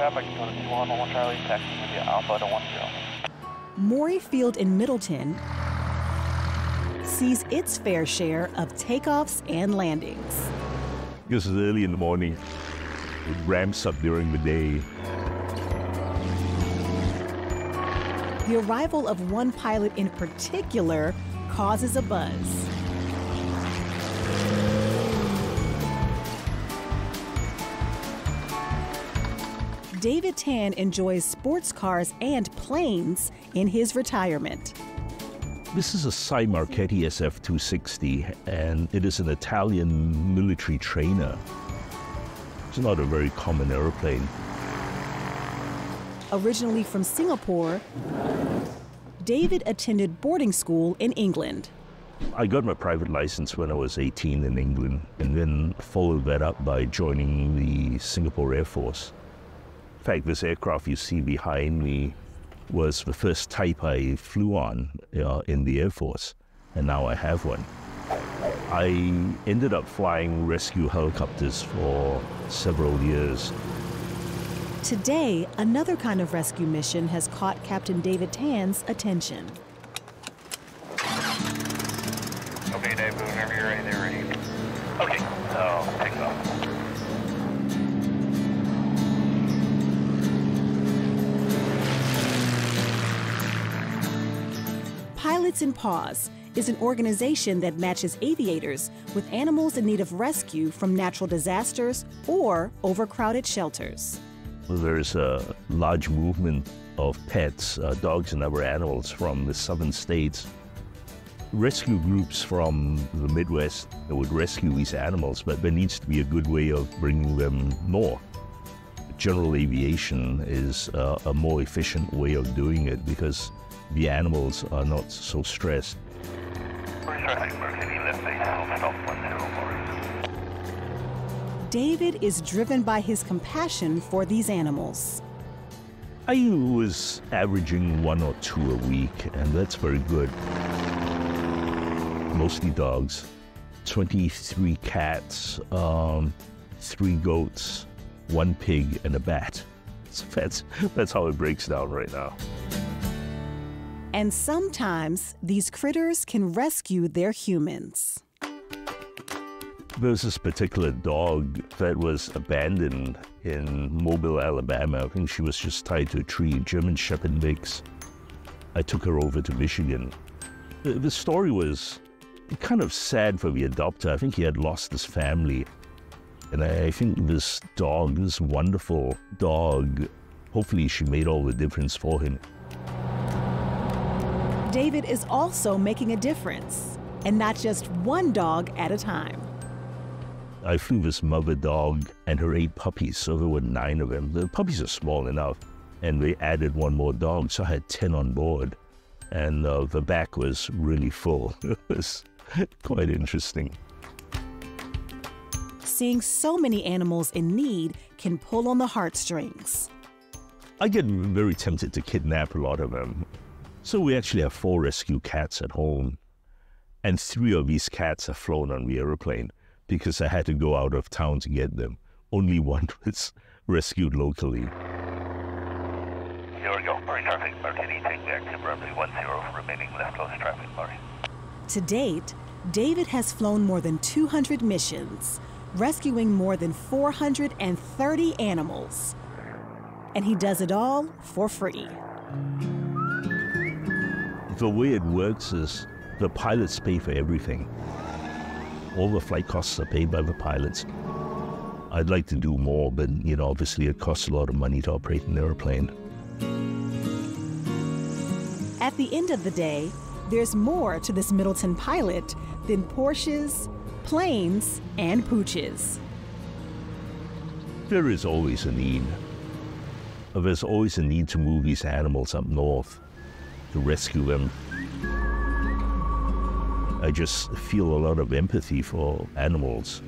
traffic, go to 21 Charlie, taxi via Alpha to 10. Maury Field in Middleton sees its fair share of takeoffs and landings. This is early in the morning. It ramps up during the day. The arrival of one pilot in particular causes a buzz. David Tan enjoys sports cars and planes in his retirement. This is a Cy Marchetti SF-260, and it is an Italian military trainer. It's not a very common airplane. Originally from Singapore, David attended boarding school in England. I got my private license when I was 18 in England, and then followed that up by joining the Singapore Air Force. In fact, this aircraft you see behind me was the first type I flew on in the Air Force, and now I have one. I ended up flying rescue helicopters for several years. Today, another kind of rescue mission has caught Captain David Tan's attention. Okay, Dave, whenever you're ready, they're ready. Okay, so take off. Pilots in Paws is an organization that matches aviators with animals in need of rescue from natural disasters or overcrowded shelters. There's a large movement of pets, dogs and other animals from the southern states. Rescue groups from the Midwest would rescue these animals, but there needs to be a good way of bringing them north. General aviation is a more efficient way of doing it because the animals are not so stressed. David is driven by his compassion for these animals. I was averaging 1 or 2 a week, and that's very good. Mostly dogs, 23 cats, 3 goats, 1 pig, and a bat. So that's how it breaks down right now. And sometimes these critters can rescue their humans. There's this particular dog that was abandoned in Mobile, Alabama. I think she was just tied to a tree, German Shepherd mix. I took her over to Michigan. The story was kind of sad for the adopter. I think he had lost his family. And I think this dog, this wonderful dog, hopefully she made all the difference for him. David is also making a difference, and not just one dog at a time. I flew this mother dog and her 8 puppies, so there were 9 of them. The puppies are small enough, and they added 1 more dog, so I had 10 on board. And the back was really full. It was quite interesting. Seeing so many animals in need can pull on the heartstrings. I get very tempted to kidnap a lot of them. So we actually have 4 rescue cats at home, and 3 of these cats are flown on the airplane because I had to go out of town to get them. Only 1 was rescued locally. Here we go. Murray traffic, Martini, take back to runway 10, remaining left close traffic, Murray. To date, David has flown more than 200 missions, rescuing more than 430 animals. And he does it all for free. The way it works is the pilots pay for everything. All the flight costs are paid by the pilots. I'd like to do more, but obviously it costs a lot of money to operate an airplane. At the end of the day, there's more to this Middleton pilot than Porsches, planes, and pooches. There is always a need. There's always a need to move these animals up north, to rescue them. I just feel a lot of empathy for animals.